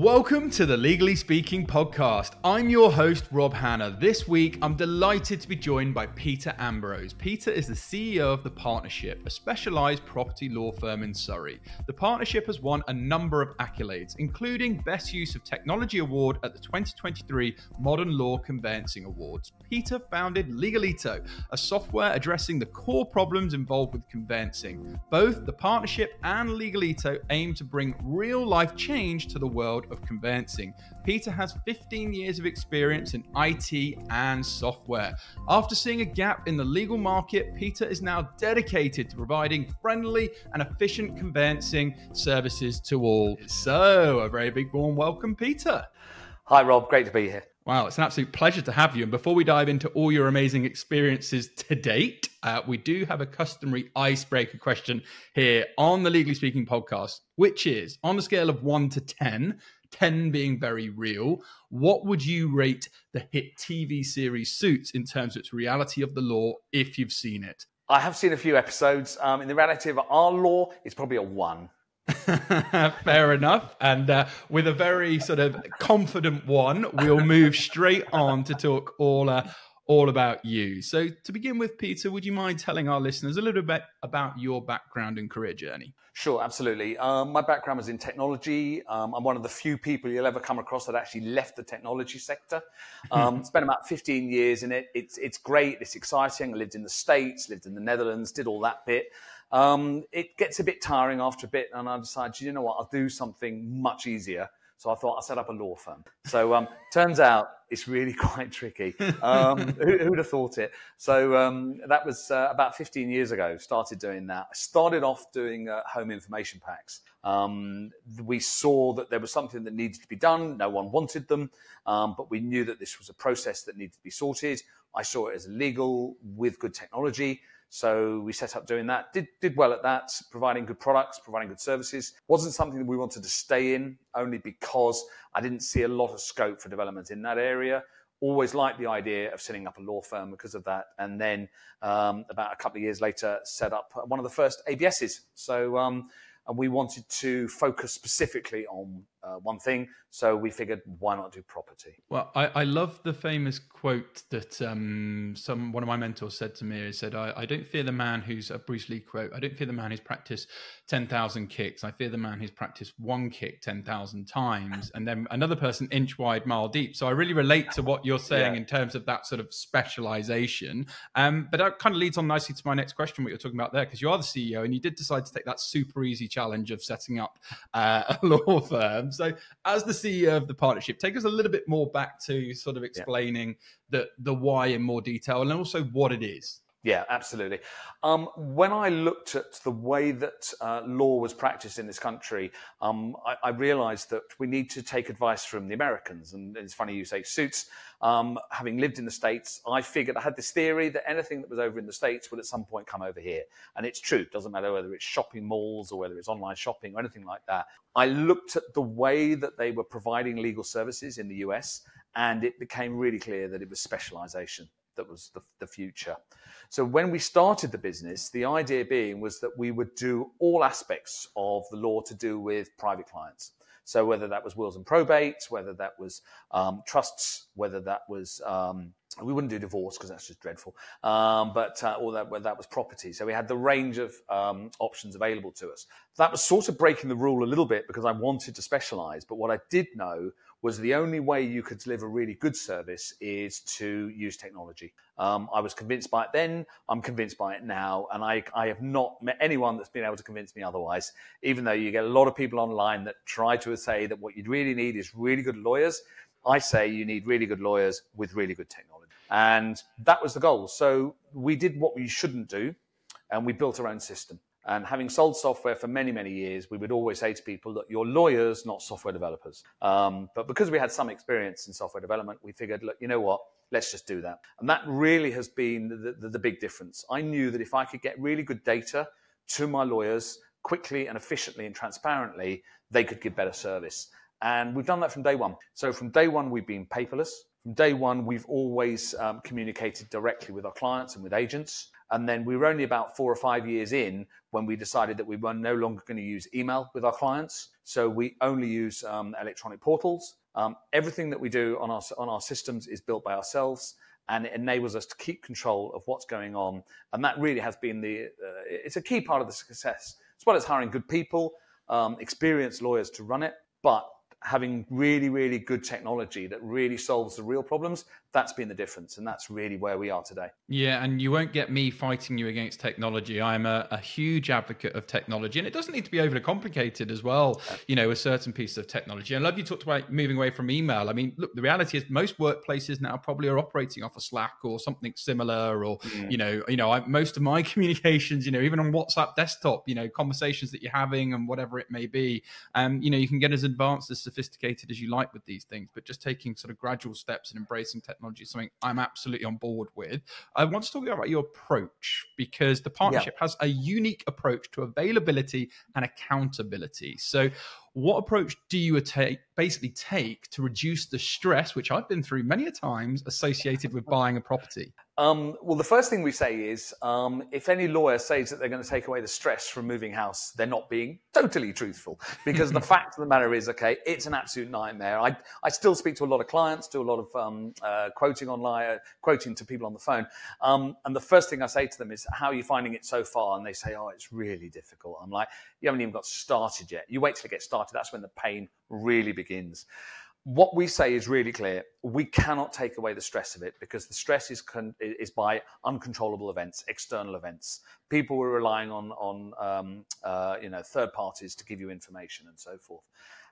Welcome to the Legally Speaking podcast. I'm your host, Rob Hanna. This week, I'm delighted to be joined by Peter Ambrose. Peter is the CEO of The Partnership, a specialized property law firm in Surrey. The Partnership has won a number of accolades, including Best Use of Technology Award at the 2023 Modern Law Conveyancing Awards. Peter founded Legalito, a software addressing the core problems involved with conveyancing. Both The Partnership and Legalito aim to bring real-life change to the world of conveyancing. Peter has 15 years of experience in IT and software. After seeing a gap in the legal market, Peter is now dedicated to providing friendly and efficient conveyancing services to all. So, a very big warm welcome, Peter. Hi, Rob. Great to be here. Wow, it's an absolute pleasure to have you. And before we dive into all your amazing experiences to date, we do have a customary icebreaker question here on the Legally Speaking podcast, which is, on a scale of 1 to 10, 10 being very real, what would you rate the hit TV series Suits in terms of its reality of the law if you've seen it? I have seen a few episodes. In the reality of our law, it's probably a 1. Fair enough. And with a very sort of confident 1, we'll move straight on to talk all about you. So to begin with, Peter, would you mind telling our listeners a little bit about your background and career journey? Sure, absolutely. My background was in technology. I'm one of the few people you'll ever come across that actually left the technology sector. Spent about 15 years in it. It's great. It's exciting. I lived in the States, lived in the Netherlands, did all that bit. It gets a bit tiring after a bit, and I decided, you know what, I'll do something much easier. So I thought I'll set up a law firm. So turns out it's really quite tricky. Who'd have thought it? So that was about 15 years ago, started doing that. I started off doing home information packs. We saw that there was something that needed to be done. No one wanted them, but we knew that this was a process that needed to be sorted. I saw it as legal with good technology. So we set up doing that, did well at that, providing good products, providing good services. Wasn't something that we wanted to stay in, only because I didn't see a lot of scope for development in that area. Always liked the idea of setting up a law firm because of that. And then about a couple of years later, set up one of the first ABSs. So and we wanted to focus specifically on one thing. So we figured, why not do property? Well, I love the famous quote that one of my mentors said to me. He said, I don't fear the man who's a Bruce Lee quote. I don't fear the man who's practiced 10,000 kicks. I fear the man who's practiced one kick 10,000 times. And then another person inch wide, mile deep. So I really relate to what you're saying in terms of that sort of specialization. But that kind of leads on nicely to my next question, what you're talking about there, because you are the CEO and you did decide to take that super easy challenge of setting up a law firm. So as the CEO of the partnership, take us a little bit more back to sort of explaining the why in more detail and also what it is. Yeah, absolutely. When I looked at the way that law was practiced in this country, I realized that we need to take advice from the Americans. And it's funny you say Suits. Having lived in the States, I figured I had this theory that anything that was over in the States would at some point come over here. And it's true. It doesn't matter whether it's shopping malls or whether it's online shopping or anything like that. I looked at the way that they were providing legal services in the US, and it became really clear that it was specialization that was the future. So when we started the business, the idea being was that we would do all aspects of the law to do with private clients. So whether that was wills and probate, whether that was trusts, whether that was we wouldn't do divorce because that's just dreadful, but that was property. So we had the range of options available to us. That was sort of breaking the rule a little bit because I wanted to specialize. But what I did know was the only way you could deliver really good service is to use technology. I was convinced by it then, I'm convinced by it now, and I have not met anyone that's been able to convince me otherwise, even though you get a lot of people online that try to say that what you really need is really good lawyers. I say you need really good lawyers with really good technology. And that was the goal. So we did what we shouldn't do, and we built our own system. And having sold software for many, many years, we would always say to people, look, you're lawyers, not software developers. But because we had some experience in software development, we figured, look, you know what? Let's just do that. And that really has been the big difference. I knew that if I could get really good data to my lawyers quickly and efficiently and transparently, they could give better service. And we've done that from day one. So from day one, we've been paperless. From day one, we've always communicated directly with our clients and with agents. And then we were only about 4 or 5 years in when we decided that we were no longer going to use email with our clients. So we only use electronic portals. Everything that we do on our systems is built by ourselves, and it enables us to keep control of what's going on. And that really has been it's a key part of the success, as well as hiring good people, experienced lawyers to run it, but having really, really good technology that really solves the real problems. That's been the difference, and that's really where we are today. Yeah, and you won't get me fighting you against technology. I'm a huge advocate of technology, and it doesn't need to be overly complicated as well, with certain pieces of technology. I love you talked about moving away from email. I mean, look, the reality is most workplaces now probably are operating off of Slack or something similar, or, most of my communications, even on WhatsApp desktop, conversations that you're having and whatever it may be, you can get as advanced, as sophisticated as you like with these things, but just taking sort of gradual steps and embracing technology is something I'm absolutely on board with. I want to talk about your approach, because the partnership has a unique approach to availability and accountability. So what approach do you basically take to reduce the stress, which I've been through many a times, associated with buying a property? Well, the first thing we say is, if any lawyer says that they're going to take away the stress from moving house, they're not being totally truthful, because the fact of the matter is, it's an absolute nightmare. I still speak to a lot of clients, do a lot of quoting online, quoting to people on the phone. And the first thing I say to them is, how are you finding it so far? And they say, oh, it's really difficult. I'm like, you haven't even got started yet. You wait till it gets started. That's when the pain really begins. What we say is really clear. We cannot take away the stress of it, because the stress is by uncontrollable events, external events. People were relying on third parties to give you information and so forth.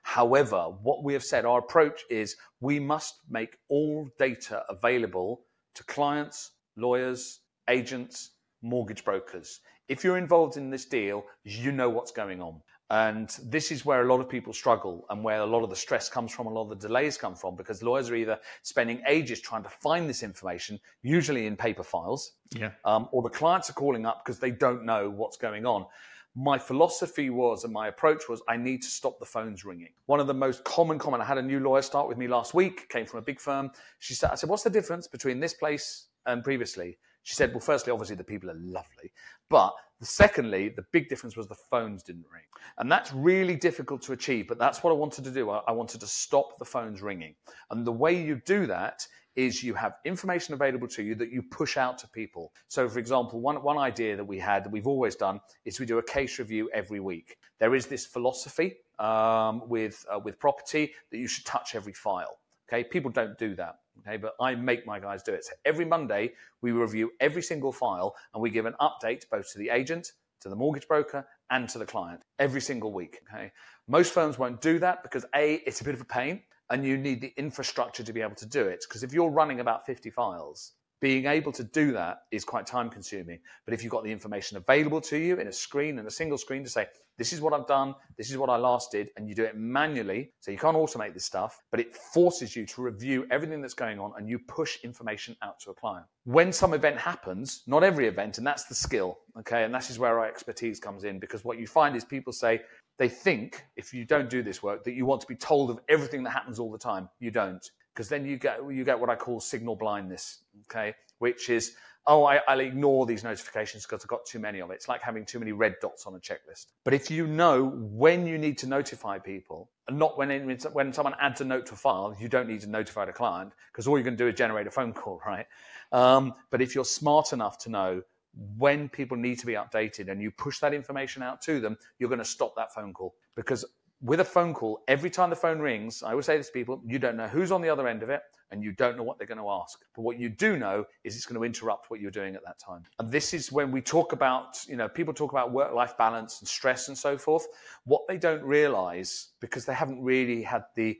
However, what we have said, our approach is, we must make all data available to clients, lawyers, agents, mortgage brokers. If you're involved in this deal, you know what's going on. And this is where a lot of people struggle, and where a lot of the stress comes from, a lot of the delays come from, because lawyers are either spending ages trying to find this information, usually in paper files, or the clients are calling up because they don't know what's going on. My philosophy was, and my approach was, I need to stop the phones ringing. One of the most common, I had a new lawyer start with me last week, came from a big firm. I said, what's the difference between this place and previously? She said, well, firstly, obviously the people are lovely. But secondly, the big difference was the phones didn't ring. And that's really difficult to achieve, but that's what I wanted to do. I wanted to stop the phones ringing. And the way you do that is you have information available to you that you push out to people. So, for example, one idea that we had, that we've always done, is we do a case review every week. There is this philosophy with property that you should touch every file. Okay, people don't do that. Okay, but I make my guys do it. So every Monday, we review every single file, and we give an update both to the agent, to the mortgage broker, and to the client every single week. Okay, most firms won't do that because it's a bit of a pain, and you need the infrastructure to be able to do it. Because if you're running about 50 files, being able to do that is quite time consuming. But if you've got the information available to you in a single screen to say, this is what I've done, this is what I last did, and you do it manually, so you can't automate this stuff, but it forces you to review everything that's going on, and you push information out to a client. When some event happens, not every event, and that's the skill, okay, and that is where our expertise comes in, because what you find is people say, they think, if you don't do this work, that you want to be told of everything that happens all the time. You don't. Because then you get what I call signal blindness, okay? Which is, I'll ignore these notifications because I've got too many of it. It's like having too many red dots on a checklist. But if you know when you need to notify people, and not when someone adds a note to a file, you don't need to notify the client, because all you're going to do is generate a phone call, right? But if you're smart enough to know when people need to be updated, and you push that information out to them, you're going to stop that phone call. Because with a phone call, every time the phone rings, I always say this to people, you don't know who's on the other end of it, and you don't know what they're going to ask. But what you do know is it's going to interrupt what you're doing at that time. And this is when we talk about, people talk about work-life balance and stress and so forth. What they don't realize, because they haven't really had the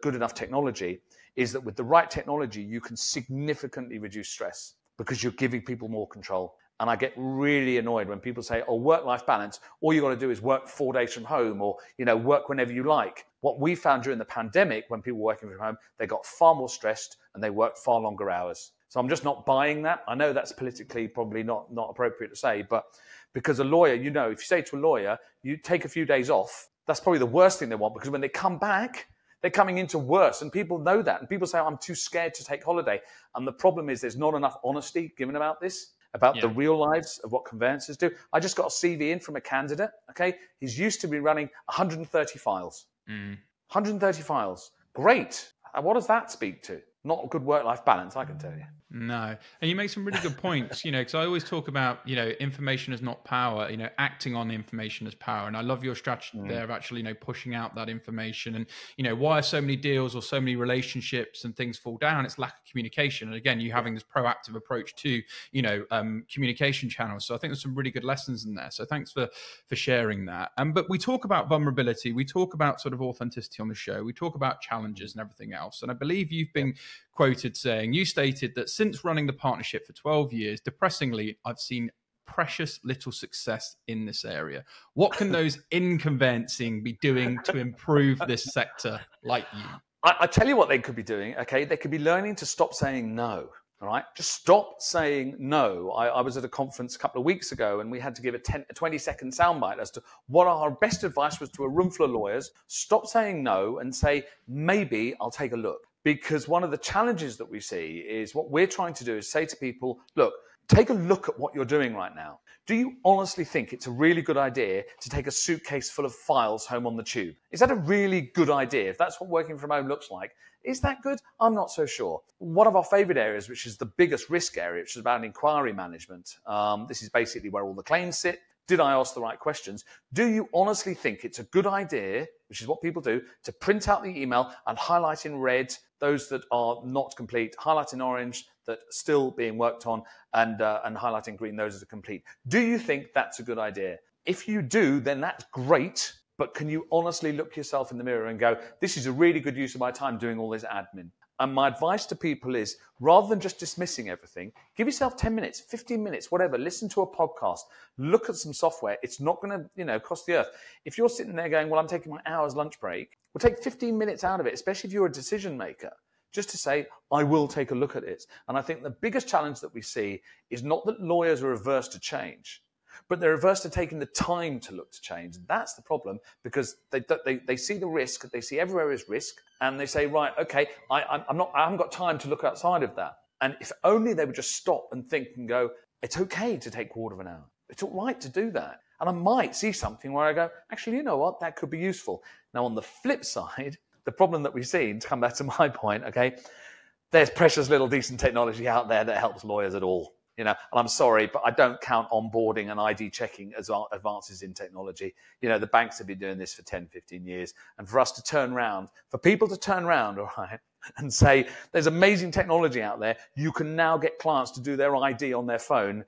good enough technology, is that with the right technology, you can significantly reduce stress, because you're giving people more control. And I get really annoyed when people say, work-life balance, all you got to do is work 4 days from home, or, work whenever you like. What we found during the pandemic, when people were working from home, they got far more stressed and they worked far longer hours. So I'm just not buying that. I know that's politically probably not appropriate to say, but because a lawyer, if you say to a lawyer, you take a few days off, that's probably the worst thing they want, because when they come back, they're coming into worse, and people know that. And people say, I'm too scared to take holiday. And the problem is there's not enough honesty given about this. about the real lives of what conveyancers do. I just got a CV in from a candidate, okay? He's used to be running 130 files. 130 files. Great. What does that speak to? Not a good work-life balance, I can tell you. No. And you make some really good points, because I always talk about, information is not power, acting on the information is power. And I love your strategy there of actually, pushing out that information. And, why are so many deals or so many relationships and things fall down? It's lack of communication. And again, you having this proactive approach to, communication channels. So I think there's some really good lessons in there. So thanks for sharing that. But we talk about vulnerability. We talk about sort of authenticity on the show. We talk about challenges and everything else. And I believe you've been quoted saying, you stated that since running the partnership for 12 years, depressingly, I've seen precious little success in this area. What can those in conveyancing be doing to improve this sector like you? I tell you what they could be doing, okay? They could be learning to stop saying no, all right? Just stop saying no. I was at a conference a couple of weeks ago and we had to give a 20-second soundbite as to what our best advice was to a room full of lawyers. Stop saying no and say, maybe I'll take a look. Because one of the challenges that we see is what we're trying to do is say to people, look, take a look at what you're doing right now. Do you honestly think it's a really good idea to take a suitcase full of files home on the tube? Is that a really good idea? If that's what working from home looks like, is that good? I'm not so sure. One of our favorite areas, which is the biggest risk area, which is about inquiry management. This is basically where all the claims sit. Did I ask the right questions? Do you honestly think it's a good idea, which is what people do, to print out the email and highlight in red those that are not complete, highlight in orange that are still being worked on, and highlight in green those that are complete? Do you think that's a good idea? If you do, then that's great. But can you honestly look yourself in the mirror and go, this is a really good use of my time doing all this admin? And my advice to people is, rather than just dismissing everything, give yourself 10 minutes, 15 minutes, whatever. Listen to a podcast. Look at some software. It's not going to, cost the earth. If you're sitting there going, well, I'm taking my hour's lunch break, we'll take 15 minutes out of it, especially if you're a decision maker, just to say, I will take a look at it. And I think the biggest challenge that we see is not that lawyers are averse to change, but they're averse to taking the time to look to change. That's the problem, because they see the risk, they see everywhere is risk, and they say, right, okay, I haven't got time to look outside of that. And if only they would just stop and think and go, it's okay to take a quarter of an hour. It's all right to do that. And I might see something where I go, actually, you know what, that could be useful. Now, on the flip side, the problem that we see, and to come back to my point, okay, there's precious little decent technology out there that helps lawyers at all. And I'm sorry, but I don't count onboarding and ID checking as advances in technology. The banks have been doing this for 10, 15 years. And for us to turn around, for people to turn around, all right, and say, there's amazing technology out there. You can now get clients to do their ID on their phone.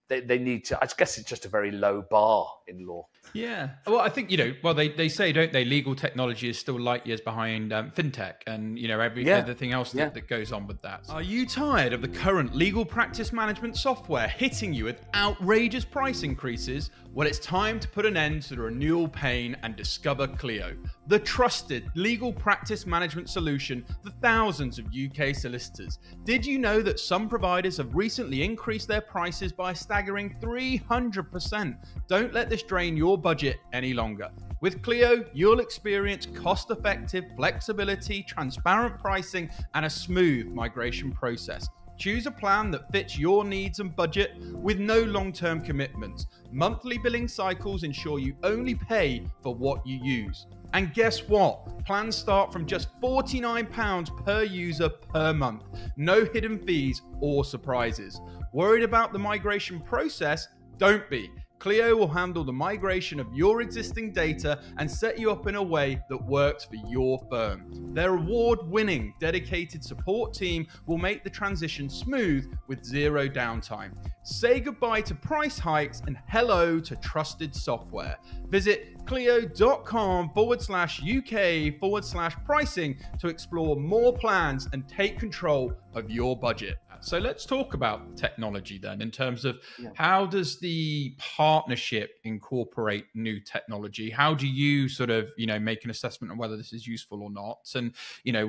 They need to, I guess it's just a very low bar in law. Yeah. Well, I think, they say, don't they, legal technology is still light years behind fintech and, everything else that goes on with that. Are you tired of the current legal practice management software hitting you with outrageous price increases? Well, it's time to put an end to the renewal pain and discover Clio, the trusted legal practice management solution for thousands of UK solicitors. Did you know that some providers have recently increased their prices by a staggering 300%? Don't let this drain your budget any longer. With Clio, you'll experience cost-effective flexibility, transparent pricing, and a smooth migration process. Choose a plan that fits your needs and budget with no long-term commitments. Monthly billing cycles ensure you only pay for what you use. And guess what? Plans start from just £49 per user per month. No hidden fees or surprises. Worried about the migration process? Don't be. Clio will handle the migration of your existing data and set you up in a way that works for your firm. Their award-winning dedicated support team will make the transition smooth with zero downtime. Say goodbye to price hikes and hello to trusted software. Visit clio.com/UK/pricing to explore more plans and take control of your budget. So let's talk about technology then, in terms of how does the partnership incorporate new technology? How do you sort of, make an assessment on whether this is useful or not? And,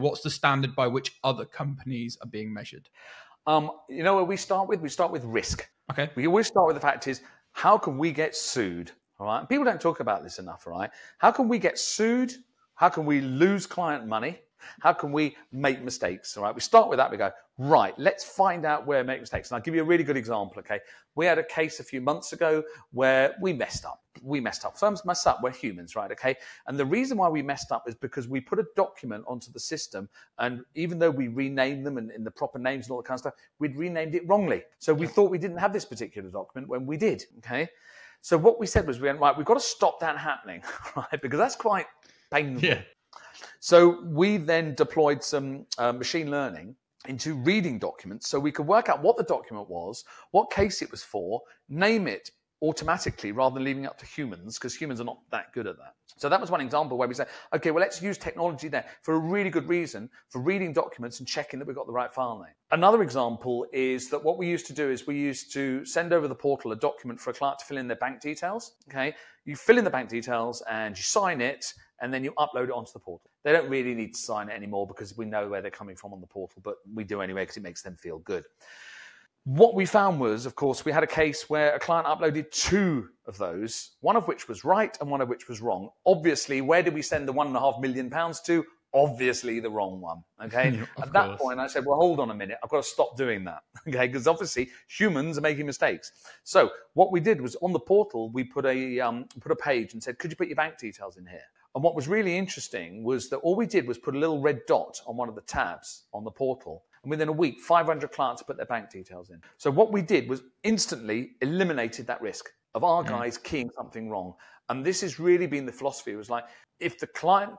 what's the standard by which other companies are being measured? Where we start with? We start with risk. Okay. We always start with the fact is, how can we get sued? All right. People don't talk about this enough, all right? How can we get sued? How can we lose client money? How can we make mistakes? All right, we start with that. We go, right, let's find out where we make mistakes. And I'll give you a really good example, okay? We had a case a few months ago where we messed up. Firms mess up. We're humans, right? Okay. And the reason why we messed up is because we put a document onto the system, and even though we renamed them and in the proper names and all that kind of stuff, we'd renamed it wrongly. So we thought we didn't have this particular document when we did. Okay. So what we said was, we went, right, we've got to stop that happening, right? Because that's quite painful. Yeah. So we then deployed some machine learning into reading documents so we could work out what the document was, what case it was for, name it automatically rather than leaving it up to humans, because humans are not that good at that. So that was one example where we said, okay, well, let's use technology there for a really good reason for reading documents and checking that we've got the right file name. Another example is that what we used to do is we used to send over the portal a document for a client to fill in their bank details. Okay, you fill in the bank details and you sign it, and then you upload it onto the portal. They don't really need to sign it anymore because we know where they're coming from on the portal, but we do anyway because it makes them feel good. What we found was, of course, we had a case where a client uploaded 2 of those, one of which was right and one of which was wrong. Obviously, where did we send the £1.5 million to? Obviously the wrong one, okay? At that point, I said, well, hold on a minute. I've got to stop doing that, okay? Because obviously humans are making mistakes. So what we did was on the portal, we put a page and said, could you put your bank details in here? And what was really interesting was that all we did was put a little red dot on one of the tabs on the portal. And within a week, 500 clients put their bank details in. So what we did was instantly eliminated that risk of our guys keying something wrong. And this has really been the philosophy. It was like, if the client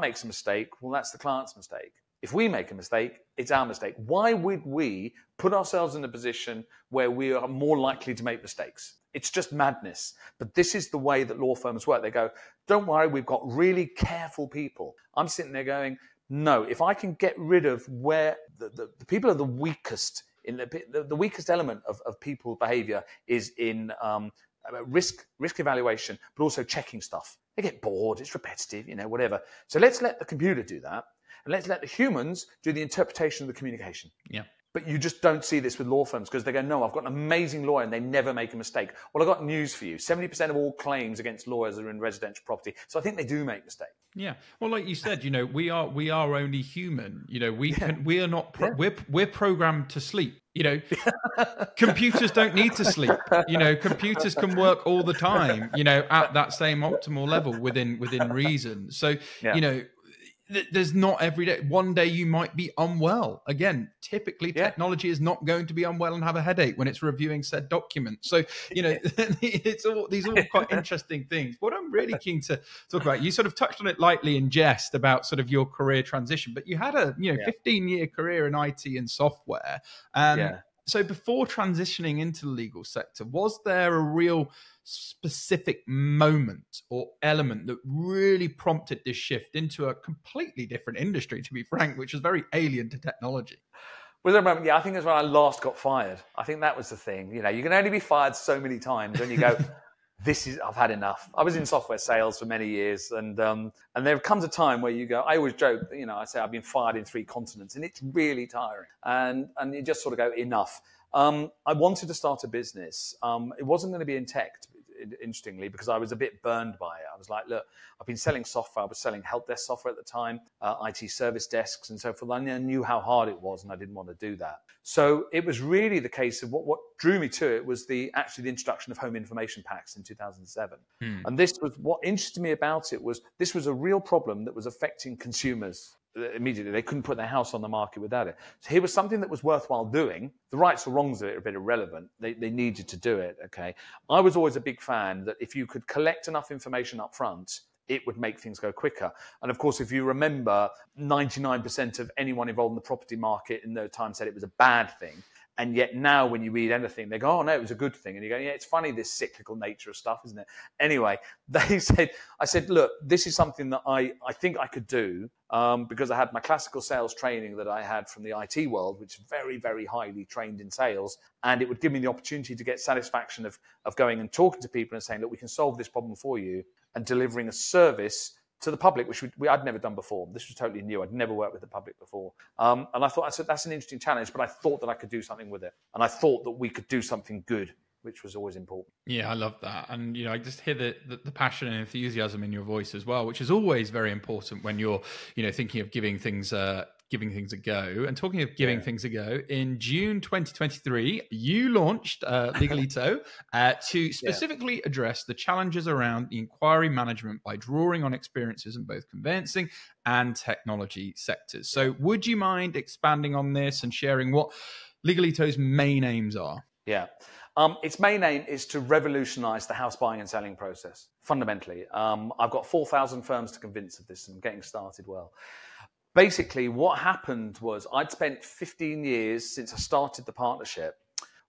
makes a mistake, well, that's the client's mistake. If we make a mistake, it's our mistake. Why would we put ourselves in a position where we are more likely to make mistakes? It's just madness. But this is the way that law firms work. They go, don't worry, we've got really careful people. I'm sitting there going, no, if I can get rid of where the people are the weakest, in the weakest element of people's behavior is in risk evaluation, but also checking stuff. They get bored, it's repetitive, whatever. So let's let the computer do that, and let's let the humans do the interpretation of the communication. Yeah. But you just don't see this with law firms because they go, no, I've got an amazing lawyer and they never make a mistake. Well, I've got news for you. 70% of all claims against lawyers are in residential property. So I think they do make mistakes. Yeah. Well, like you said, we are only human. We are not, we're programmed to sleep. Computers don't need to sleep. Computers can work all the time, at that same optimal level within reason. So, there's not every day. One day you might be unwell. Again, typically technology is not going to be unwell and have a headache when it's reviewing said document. So, these are all quite interesting things. What I'm really keen to talk about, you sort of touched on it lightly in jest about sort of your career transition, but you had a 15-year career in IT and software. So before transitioning into the legal sector, was there a real specific moment or element that really prompted this shift into a completely different industry, to be frank, which is very alien to technology? Was there a moment? Yeah, I think it was when I last got fired. I think that was the thing. You can only be fired so many times when you go, I've had enough. I was in software sales for many years, and there comes a time where you go, I always joke, I say I've been fired in 3 continents, and it's really tiring. And you just sort of go, enough. I wanted to start a business. It wasn't going to be in tech, interestingly, because I was a bit burned by it. I was like, look, I've been selling software. I was selling help desk software at the time, IT service desks and so forth. I knew how hard it was, and I didn't want to do that. So it was really the case of what drew me to it was the introduction of home information packs in 2007. And this was what interested me about it was this was a real problem that was affecting consumers. Immediately, they couldn't put their house on the market without it. So here was something that was worthwhile doing. The rights or wrongs of it are a bit irrelevant. They needed to do it, okay? I was always a big fan that if you could collect enough information up front, it would make things go quicker. And of course, if you remember, 99% of anyone involved in the property market in those times said it was a bad thing. And yet now when you read anything, they go, oh, no, it was a good thing. And you go, yeah, it's funny, this cyclical nature of stuff, isn't it? Anyway, I said, look, this is something that I think I could do because I had my classical sales training that I had from the IT world, which is very, very highly trained in sales. And it would give me the opportunity to get satisfaction of going and talking to people and saying, look, we can solve this problem for you and delivering a service to the public, which I'd never done before. This was totally new. I'd never worked with the public before. And I thought, that's an interesting challenge, but I thought that I could do something with it. And I thought that we could do something good which was always important. Yeah, I love that. And, I just hear the passion and enthusiasm in your voice as well, which is always very important when you're, thinking of giving things a go. And talking of giving things a go, in June 2023, you launched Legalito to specifically address the challenges around the inquiry management by drawing on experiences in both conveyancing and technology sectors. So would you mind expanding on this and sharing what Legalito's main aims are? Yeah. Its main aim is to revolutionize the house buying and selling process, fundamentally. I've got 4,000 firms to convince of this and getting started well. Basically, what happened was I'd spent 15 years since I started the partnership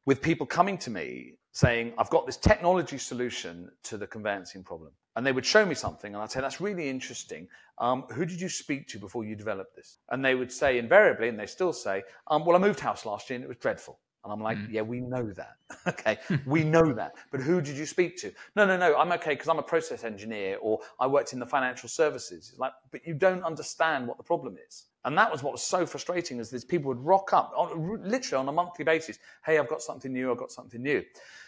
with people coming to me saying, I've got this technology solution to the conveyancing problem. And they would show me something and I'd say, that's really interesting. Who did you speak to before you developed this? And they would say invariably, and they still say, well, I moved house last year and it was dreadful. And I'm like, yeah, we know that. Okay, we know that. But who did you speak to? No, I'm okay because I'm a process engineer or I worked in the financial services. It's like, but you don't understand what the problem is. And that was what was so frustrating, is these people would rock up literally on a monthly basis. Hey, I've got something new. I've got something new.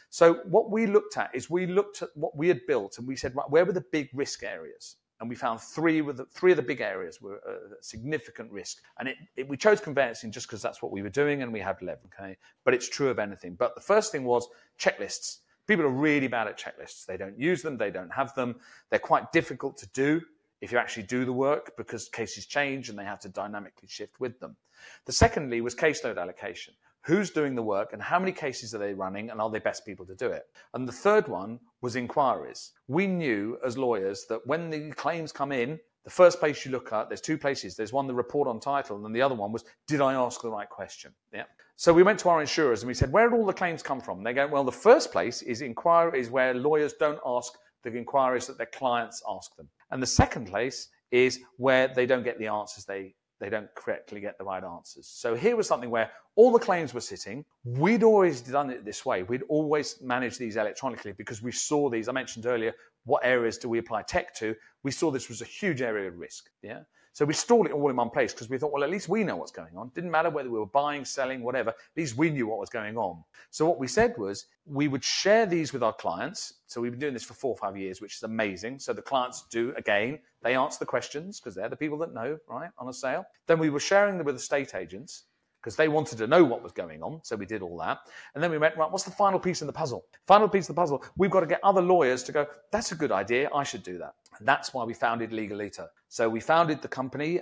So what we looked at is we looked at what we had built and we said, right, where were the big risk areas? And we found three of the big areas were significant risk. And we chose conveyancing just because that's what we were doing and we had leverage. Okay, but it's true of anything. But the first thing was checklists. People are really bad at checklists. They don't use them. They don't have them. They're quite difficult to do if you actually do the work because cases change and they have to dynamically shift with them. The secondly was caseload allocation. Who's doing the work and how many cases are they running and are they best people to do it? And the third one was inquiries. We knew as lawyers that when the claims come in, the first place you look at, there's two places. There's one, the report on title, and then the other one was, did I ask the right question? Yeah. So we went to our insurers and we said, where did all the claims come from? And they go, well, the first place is inquiries where lawyers don't ask the inquiries that their clients ask them. And the second place is where they don't get the answers they don't correctly get the right answers. So here was something where all the claims were sitting. We'd always done it this way. We'd always managed these electronically because we saw these. I mentioned earlier, what areas do we apply tech to? We saw this was a huge area of risk. Yeah. So we stored it all in one place because we thought, well, at least we know what's going on. Didn't matter whether we were buying, selling, whatever. At least we knew what was going on. So what we said was we would share these with our clients. So we've been doing this for 4 or 5 years, which is amazing. So the clients do, again, they answer the questions because they're the people that know, right, on a sale. Then we were sharing them with estate agents because they wanted to know what was going on. So we did all that. And then we went, right, what's the final piece in the puzzle? Final piece of the puzzle, we've got to get other lawyers to go, that's a good idea, I should do that. And that's why we founded Legalito. So we founded the company.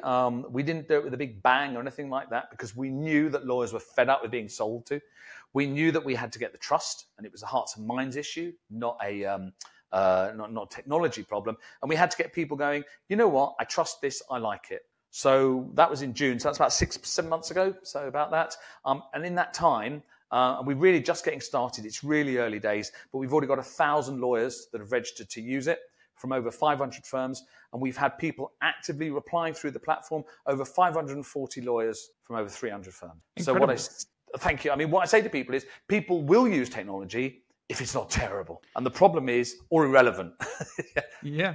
We didn't do it with a big bang or anything like that because we knew that lawyers were fed up with being sold to. We knew that we had to get the trust, and it was a hearts and minds issue, not a not technology problem. And we had to get people going, you know what, I trust this, I like it. So that was in June. So that's about 6-7 months ago. So about that. And in that time, and we're really just getting started. It's really early days, but we've already got 1,000 lawyers that have registered to use it from over 500 firms. And we've had people actively replying through the platform, over 540 lawyers from over 300 firms. Incredible. So thank you. I mean, what I say to people is people will use technology if it's not terrible. And the problem is, or irrelevant. Yeah.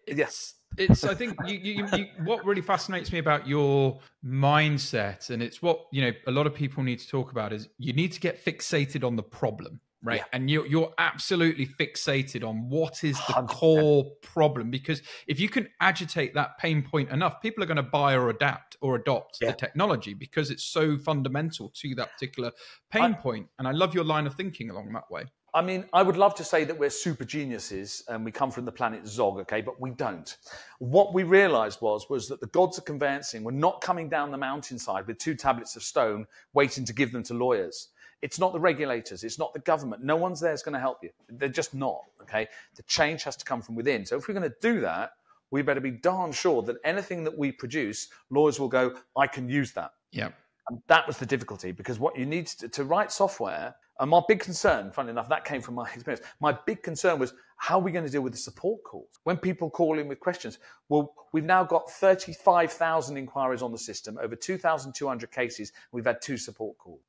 Yes. It's I think you what really fascinates me about your mindset, and it's what a lot of people need to talk about, is you need to get fixated on the problem, right? Yeah. And you're absolutely fixated on what is the 100%. Core problem, because if you can agitate that pain point enough, people are going to buy or adopt the technology because it's so fundamental to that particular pain point. And I love your line of thinking along that way. I mean, I would love to say that we're super geniuses and we come from the planet Zog, okay, but we don't. What we realized was that the gods of conveyancing were not coming down the mountainside with 2 tablets of stone waiting to give them to lawyers. It's not the regulators. It's not the government. No one's there is going to help you. They're just not, okay? The change has to come from within. So if we're going to do that, we better be darn sure that anything that we produce, lawyers will go, I can use that. Yeah. And that was the difficulty, because what you need to write software, and my big concern, funnily enough, that came from my experience. My big concern was, how are we going to deal with the support calls? When people call in with questions, well, we've now got 35,000 inquiries on the system, over 2,200 cases. We've had 2 support calls.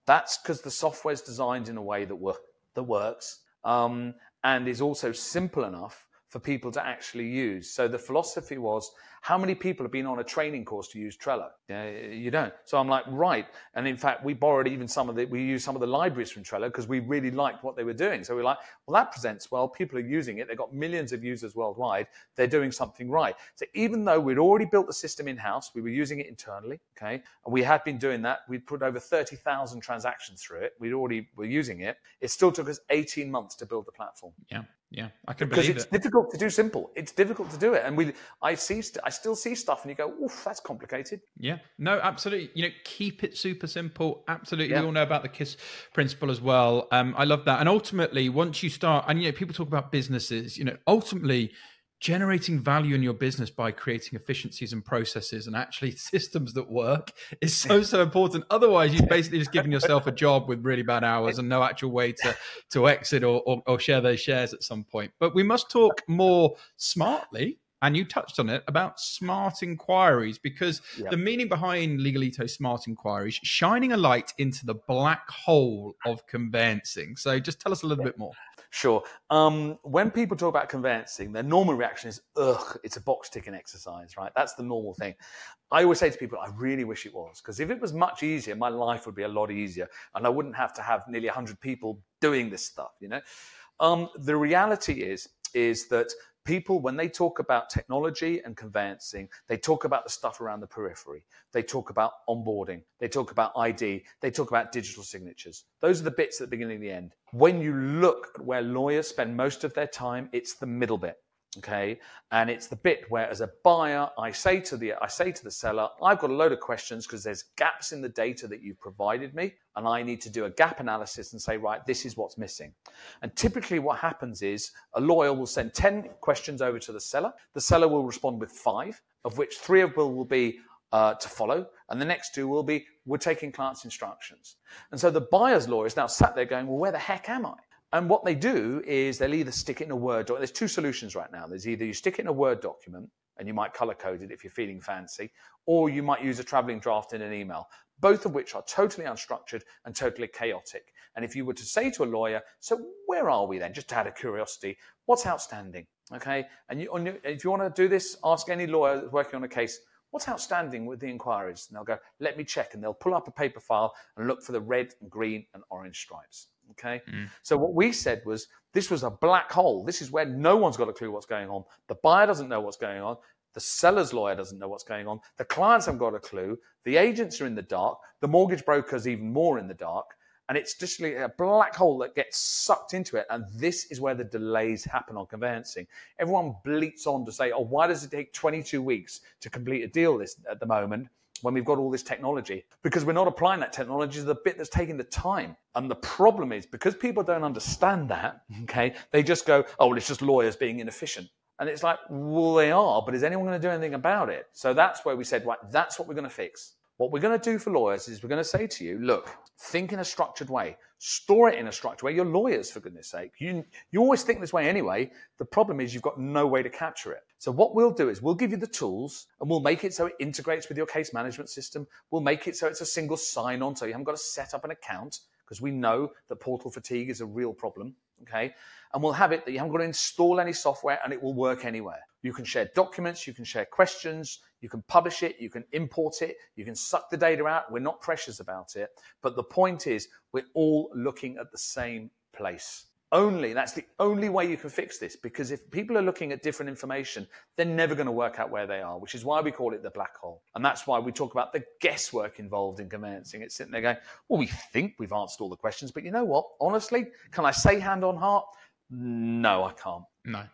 That's because the software is designed in a way that works and is also simple enough for people to actually use. So the philosophy was, how many people have been on a training course to use Trello? You don't. So I'm like, right. And in fact, we borrowed even we used some of the libraries from Trello because we really liked what they were doing. So we're like, well, that presents well. People are using it. They've got millions of users worldwide. They're doing something right. So even though we'd already built the system in-house, we were using it internally, okay? And we had been doing that. We'd put over 30,000 transactions through it. We'd already were using it. It still took us 18 months to build the platform. Yeah, I can believe it. Because it's difficult to do simple. It's difficult to do it. And I still see stuff and you go, oof, that's complicated. Yeah, no, absolutely. Keep it super simple. Absolutely. We all know about the KISS principle as well. I love that. And ultimately, once you start, and people talk about businesses, ultimately generating value in your business by creating efficiencies and processes and actually systems that work is so important. Otherwise, you've basically just given yourself a job with really bad hours and no actual way to exit or share those shares at some point. But we must talk more smartly, and you touched on it, about smart inquiries, because the meaning behind Legalito smart inquiries, shining a light into the black hole of conveyancing. So just tell us a little bit more. Sure. When people talk about conveyancing, their normal reaction is, ugh, it's a box ticking exercise, right? That's the normal thing. I always say to people, I really wish it was, because if it was much easier, my life would be a lot easier and I wouldn't have to have nearly 100 people doing this stuff, The reality is that people, when they talk about technology and conveyancing, they talk about the stuff around the periphery. They talk about onboarding. They talk about ID. They talk about digital signatures. Those are the bits at the beginning and the end. When you look at where lawyers spend most of their time, it's the middle bit. Okay, and it's the bit where, as a buyer, I say to the seller, I've got a load of questions because there's gaps in the data that you've provided me, and I need to do a gap analysis and say, right, this is what's missing. And typically what happens is a lawyer will send 10 questions over to the seller. The seller will respond with 5, of which 3 of them will be to follow, and the next 2 will be, we're taking client's instructions. And so the buyer's lawyer is now sat there going, well, where the heck am I? And what they do is they'll either stick it in a Word document. There's 2 solutions right now. There's either you stick it in a Word document, and you might color code it if you're feeling fancy, or you might use a traveling draft in an email, both of which are totally unstructured and totally chaotic. And if you were to say to a lawyer, so where are we then? Just out of curiosity, what's outstanding? Okay. And if you want to do this, ask any lawyer that's working on a case, what's outstanding with the inquiries? And they'll go, let me check. And they'll pull up a paper file and look for the red and green and orange stripes. Okay. So what we said was, this was a black hole. This is where no one's got a clue what's going on. The buyer doesn't know what's going on. The seller's lawyer doesn't know what's going on. The clients haven't got a clue. The agents are in the dark. The mortgage broker's even more in the dark. And it's just a black hole that gets sucked into it. And this is where the delays happen on conveyancing. Everyone bleats on to say, oh, why does it take 22 weeks to complete a deal at the moment, when we've got all this technology? Because we're not applying that technology to the bit that's taking the time. And the problem is, because people don't understand that, okay, they just go, oh, well, it's just lawyers being inefficient. And it's like, well, they are, but is anyone going to do anything about it? So that's where we said, right, that's what we're going to fix. What we're going to do for lawyers is we're going to say to you, look, think in a structured way. Store it in a structured way. You're lawyers, for goodness sake. You always think this way anyway. The problem is you've got no way to capture it. So what we'll do is we'll give you the tools, and we'll make it so it integrates with your case management system. We'll make it so it's a single sign-on, so you haven't got to set up an account, because we know that portal fatigue is a real problem. Okay. And we'll have it that you haven't got to install any software, and it will work anywhere. You can share documents, you can share questions, you can publish it, you can import it, you can suck the data out. We're not precious about it. But the point is, we're all looking at the same place. That's the only way you can fix this, because if people are looking at different information, they're never going to work out where they are, which is why we call it the black hole. And that's why we talk about the guesswork involved in conveyancing. It's sitting there going, well, we think we've answered all the questions, but you know what? Honestly, can I say hand on heart? No, I can't. No.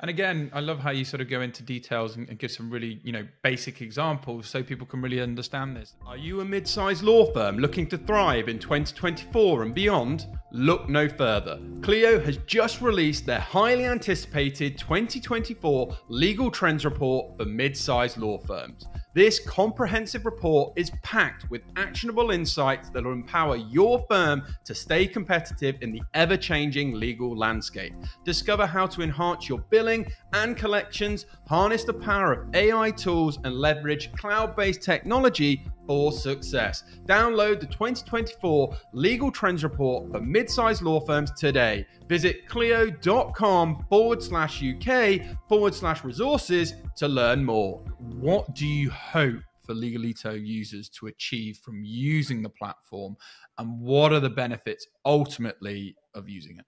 And again, I love how you sort of go into details and give some really, basic examples so people can really understand this. Are you a mid-sized law firm looking to thrive in 2024 and beyond? Look no further. Clio has just released their highly anticipated 2024 Legal Trends Report for mid-sized law firms. This comprehensive report is packed with actionable insights that will empower your firm to stay competitive in the ever-changing legal landscape. Discover how to enhance your billing and collections, harness the power of AI tools, and leverage cloud-based technology for success. Download the 2024 Legal Trends Report for mid-sized law firms today. Visit clio.com/UK/resources to learn more. What do you hope for Legalito users to achieve from using the platform, and what are the benefits ultimately of using it?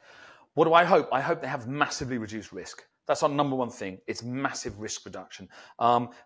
What do I hope? I hope they have massively reduced risk. That's our number one thing. It's massive risk reduction.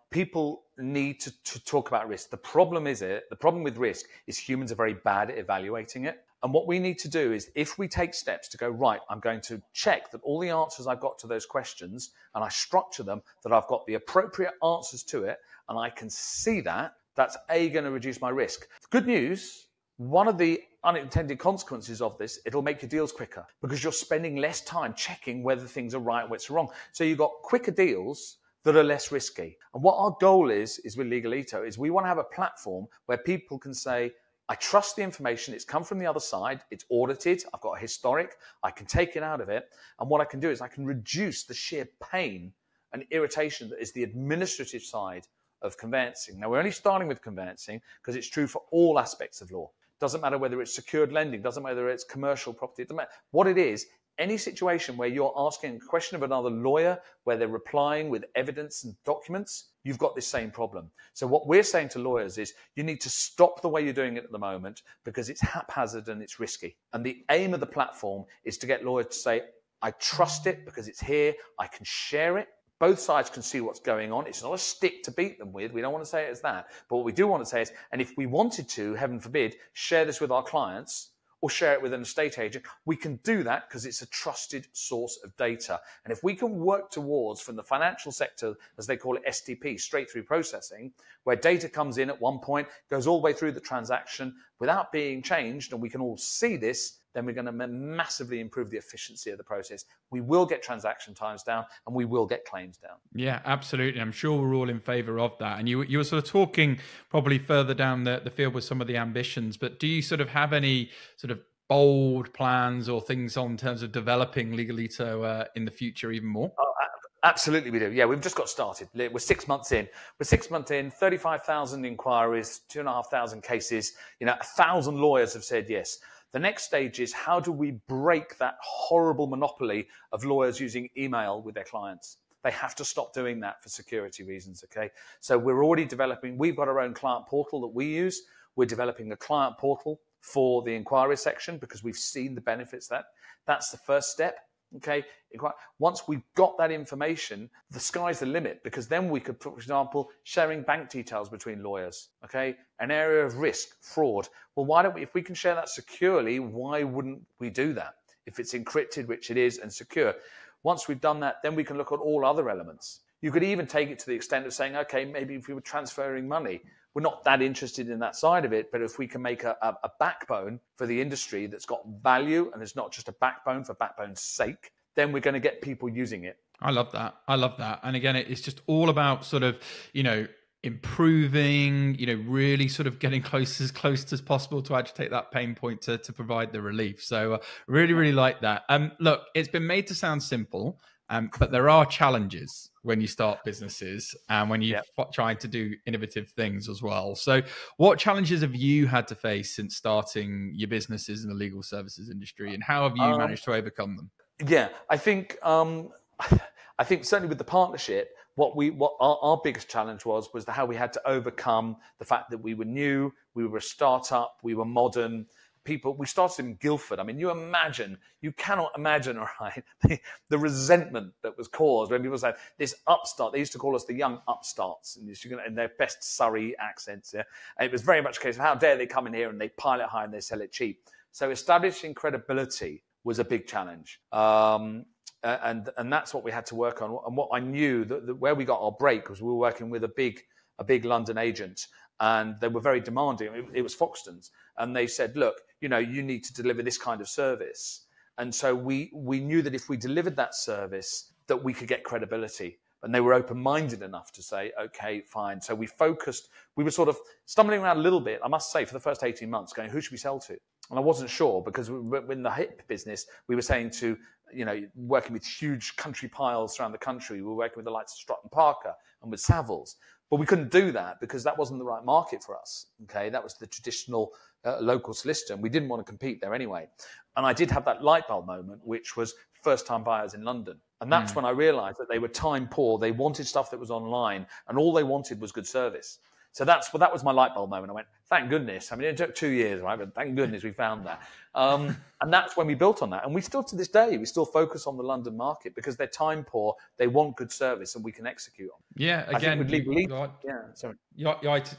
People need to talk about risk. The problem with risk is humans are very bad at evaluating it. And what we need to do is, if we take steps to go, right, I'm going to check that all the answers I've got to those questions, and I structure them, that I've got the appropriate answers to it, and I can see that, that's going to reduce my risk. Good news, one of the unintended consequences of this, it'll make your deals quicker because you're spending less time checking whether things are right, what's wrong. So you've got quicker deals that are less risky. And what our goal is with Legalito is we want to have a platform where people can say, I trust the information, it's come from the other side, it's audited, I've got a historic, I can take it out of it. And what I can do is I can reduce the sheer pain and irritation that is the administrative side of conveyancing. Now, we're only starting with conveyancing because it's true for all aspects of law. Doesn't matter whether it's secured lending, doesn't matter whether it's commercial property, it doesn't matter. What it is, any situation where you're asking a question of another lawyer, where they're replying with evidence and documents, you've got this same problem. So what we're saying to lawyers is you need to stop the way you're doing it at the moment because it's haphazard and it's risky. And the aim of the platform is to get lawyers to say, I trust it because it's here, I can share it. Both sides can see what's going on. It's not a stick to beat them with. We don't want to say it as that. But what we do want to say is, and if we wanted to, heaven forbid, share this with our clients or share it with an estate agent, we can do that because it's a trusted source of data. And if we can work towards, from the financial sector, as they call it, STP, straight through processing, where data comes in at one point, goes all the way through the transaction without being changed, and we can all see this, then we're going to massively improve the efficiency of the process. We will get transaction times down and we will get claims down. Yeah, absolutely. I'm sure we're all in favor of that. And you were sort of talking probably further down the field with some of the ambitions, but do you sort of have any sort of bold plans or things on terms of developing Legalito in the future even more? Absolutely, we do. Yeah, we've just got started. We're 6 months in. 35,000 inquiries, 2,500 cases. 1,000 lawyers have said yes. The next stage is, how do we break that horrible monopoly of lawyers using email with their clients? They have to stop doing that for security reasons, okay? So we're already developing, we've got our own client portal that we use. We're developing a client portal for the inquiry section because we've seen the benefits of that. That's the first step. Okay. Once we've got that information, the sky's the limit, because then we could, for example, sharing bank details between lawyers. Okay. An area of risk, fraud. Well, why don't we, if we can share that securely, why wouldn't we do that? If it's encrypted, which it is, and secure. Once we've done that, then we can look at all other elements. You could even take it to the extent of saying, okay, maybe if we were transferring money, we're not that interested in that side of it, but if we can make a backbone for the industry that's got value and it's not just a backbone for backbone's sake, then we're going to get people using it. I love that. I love that. And again, it's just all about sort of, improving, really sort of getting as close as possible to actually take that pain point to provide the relief. So really, really like that. Look, it's been made to sound simple, but there are challenges when you start businesses and when you're trying to do innovative things as well. So what challenges have you had to face since starting your businesses in the legal services industry, and how have you managed to overcome them? Yeah, I think certainly with the partnership, what our biggest challenge was how we had to overcome the fact that we were new, we were a startup, we were modern. We started in Guildford. I mean, you cannot imagine, right, the resentment that was caused when people said, this upstart, they used to call us the young upstarts in their best Surrey accents. Yeah? And it was very much a case of, how dare they come in here and they pile it high and they sell it cheap. So establishing credibility was a big challenge. And that's what we had to work on. And what I knew, that where we got our break was we were working with a big London agent, and they were very demanding. It was Foxtons. And they said, look, you need to deliver this kind of service. And so we knew that if we delivered that service, that we could get credibility. And they were open-minded enough to say, okay, fine. So we were sort of stumbling around a little bit, I must say, for the first 18 months, going, who should we sell to? And I wasn't sure, because in the HIP business, we were saying to, working with huge country piles around the country. We were working with the likes of Strutt and Parker and with Savills. But we couldn't do that because that wasn't the right market for us. Okay, that was the traditional local solicitor, and we didn't want to compete there anyway. And I did have that light bulb moment, which was first-time buyers in London. And that's when I realized that they were time poor. They wanted stuff that was online, and all they wanted was good service. So that was my light bulb moment. I went, thank goodness. I mean, it took 2 years, right? But thank goodness we found that. And that's when we built on that. And we still, to this day, we still focus on the London market because they're time poor. They want good service, and we can execute on. Yeah, again, you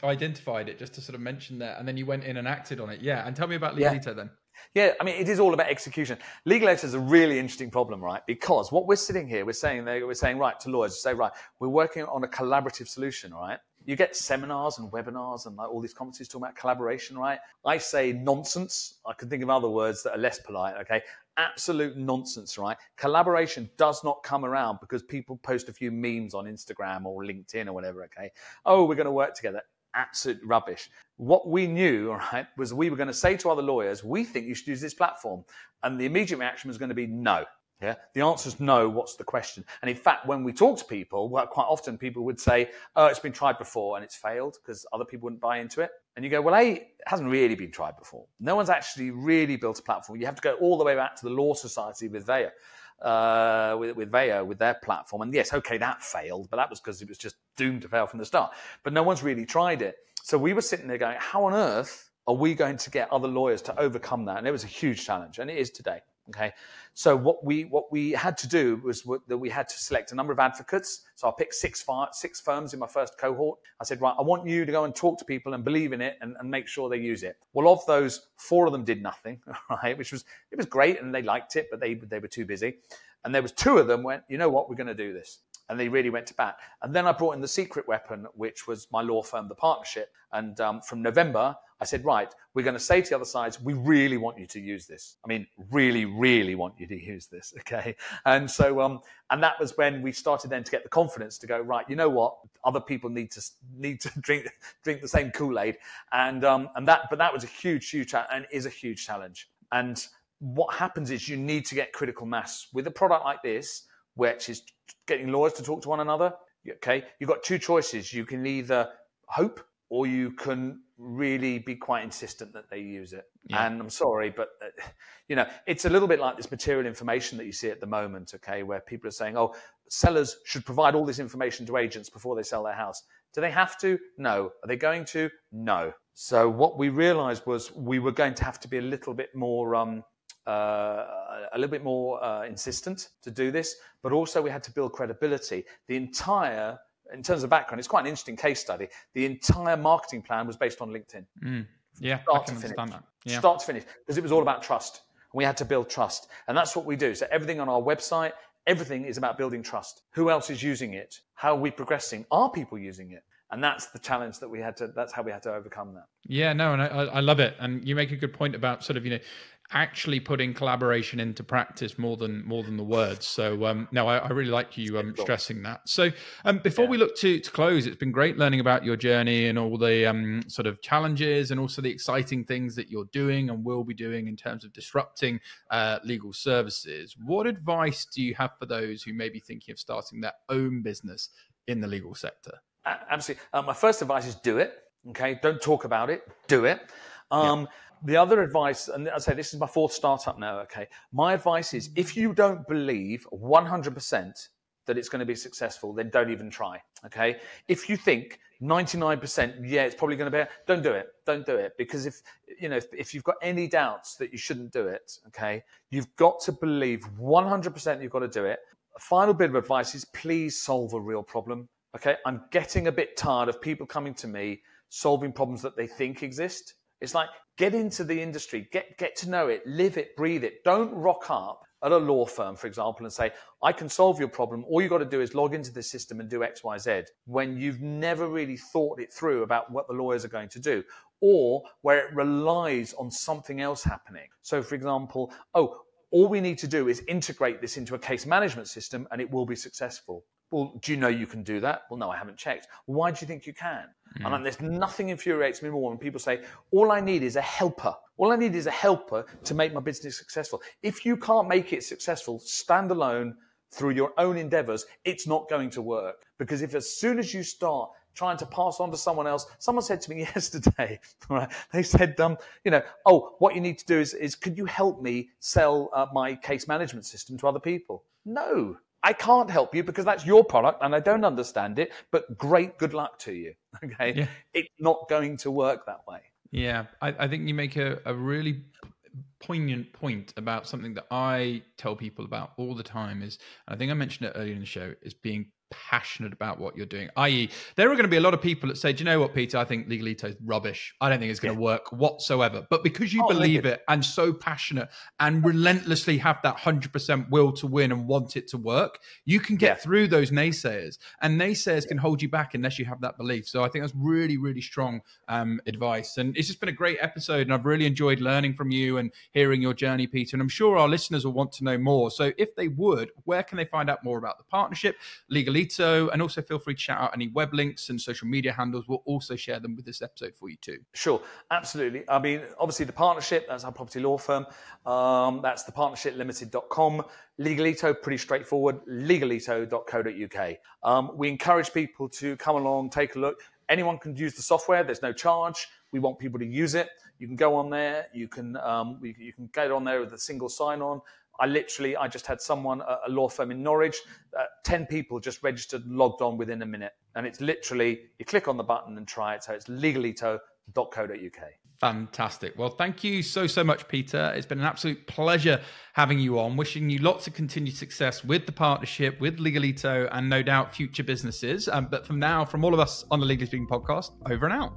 identified it, just to sort of mention that, and then you went in and acted on it. Yeah, and tell me about Legalito then. Yeah, I mean, it is all about execution. Legalito is a really interesting problem, right? Because what we're sitting here, we're saying right to lawyers, say, right, we're working on a collaborative solution, right? You get seminars and webinars and like all these conferences talking about collaboration, right? I say nonsense. I can think of other words that are less polite, okay? Absolute nonsense, right? Collaboration does not come around because people post a few memes on Instagram or LinkedIn or whatever, okay? Oh, we're going to work together. Absolute rubbish. What we knew, all right, was we were going to say to other lawyers, we think you should use this platform. And the immediate reaction was going to be no. Yeah, the answer is no. What's the question? And in fact, when we talk to people, well, quite often people would say, oh, it's been tried before and it's failed because other people wouldn't buy into it. And you go, well, it hasn't really been tried before. No one's actually really built a platform. You have to go all the way back to the Law Society with 𝐤𝐬𝐬𝐿, with their platform. And yes, okay, that failed, but that was because it was just doomed to fail from the start. But no one's really tried it. So we were sitting there going, how on earth are we going to get other lawyers to overcome that? And it was a huge challenge, and it is today. Okay, so what we had to do was that we had to select a number of advocates. So I picked six firms in my first cohort. I said, right, I want you to go and talk to people and believe in it and make sure they use it. Well, of those, 4 of them did nothing, right? It was great and they liked it, but they were too busy. And there was 2 of them went, you know what, we're going to do this. And they really went to bat. And then I brought in the secret weapon, which was my law firm, The Partnership. And from November, I said, right, we're going to say to the other sides, we really want you to use this. I mean, really, really want you to use this, okay? And so, and that was when we started then to get the confidence to go, right, you know what? Other people need to drink the same Kool-Aid. But that was a huge challenge, and is a huge challenge. And what happens is you need to get critical mass with a product like this, which is getting lawyers to talk to one another. Okay, you've got 2 choices. You can either hope, or you can really be quite insistent that they use it. Yeah. And I'm sorry, but it's a little bit like this material information that you see at the moment, okay, where people are saying, oh, sellers should provide all this information to agents before they sell their house. Do they have to? No. Are they going to? No. So what we realized was we were going to have to be a little bit more insistent to do this, but also we had to build credibility. In terms of background, it's quite an interesting case study. The entire marketing plan was based on LinkedIn. Yeah, I can understand that. Yeah. Start to finish, because it was all about trust. We had to build trust, and that's what we do. So everything on our website, everything is about building trust. Who else is using it? How are we progressing? Are people using it? And that's the challenge that that's how we had to overcome that. Yeah, no, and I love it. And you make a good point about sort of, actually putting collaboration into practice more than the words. So no, I really like you stressing that. So before we look to close, it's been great learning about your journey and all the sort of challenges and also the exciting things that you're doing and will be doing in terms of disrupting legal services. What advice do you have for those who may be thinking of starting their own business in the legal sector? Absolutely. My first advice is do it. Okay, don't talk about it. Do it. The other advice, and I say this is my 4th startup now. Okay, my advice is if you don't believe 100% that it's going to be successful, then don't even try. Okay, if you think 99%, yeah, it's probably going to be, don't do it. Don't do it, because if you've got any doubts that you shouldn't do it, okay, you've got to believe 100% you've got to do it. A final bit of advice is please solve a real problem. Okay, I'm getting a bit tired of people coming to me solving problems that they think exist. It's like, get into the industry, get to know it, live it, breathe it. Don't rock up at a law firm, for example, and say, I can solve your problem. All you've got to do is log into the system and do X, Y, Z, when you've never really thought it through about what the lawyers are going to do, or where it relies on something else happening. So, for example, all we need to do is integrate this into a case management system and it will be successful. Well, do you know you can do that? Well, no, I haven't checked. Why do you think you can? And there's nothing infuriates me more when people say, all I need is a helper. All I need is a helper to make my business successful. If you can't make it successful, stand alone through your own endeavors, it's not going to work. Because if as soon as you start trying to pass on to someone else. Someone said to me yesterday, right, they said, oh, what you need to do is could you help me sell my case management system to other people? No, I can't help you because that's your product and I don't understand it, but great, good luck to you. Okay. Yeah. It's not going to work that way. Yeah. I think you make a really poignant point about something that I tell people about all the time is, and I think I mentioned it earlier in the show, is being passionate about what you're doing. I.e., there are going to be a lot of people that say, do you know what, Peter, I think Legalito is rubbish. I don't think it's going to work whatsoever. But because you believe it and so passionate and relentlessly have that 100% will to win and want it to work, you can get through those naysayers. And naysayers can hold you back unless you have that belief. So I think that's really, really strong advice. And it's just been a great episode. And I've really enjoyed learning from you and hearing your journey, Peter. And I'm sure our listeners will want to know more. So if they would, where can they find out more about the partnership, Legalito? And also feel free to shout out any web links and social media handles. We'll also share them with this episode for you too. Sure, absolutely. I mean, obviously the partnership, that's our property law firm. That's thepartnershiplimited.com. Legalito, pretty straightforward, legalito.co.uk. We encourage people to come along, take a look. Anyone can use the software. There's no charge. We want people to use it. You can go on there. You can get on there with a single sign-on. I just had someone, a law firm in Norwich, 10 people just registered and logged on within a minute. And it's literally, you click on the button and try it. So it's legalito.co.uk. Fantastic. Well, thank you so much, Peter. It's been an absolute pleasure having you on. Wishing you lots of continued success with the partnership, with Legalito, and no doubt future businesses. But from now, from all of us on the Legally Speaking podcast, over and out.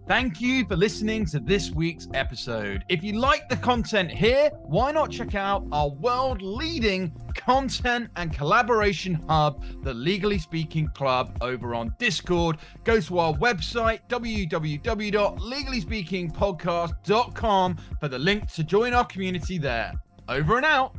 Thank you for listening to this week's episode. If you like the content here, why not check out our world-leading content and collaboration hub, the Legally Speaking Club, over on Discord. Go to our website, www.legallyspeakingpodcast.com, for the link to join our community there. Over and out.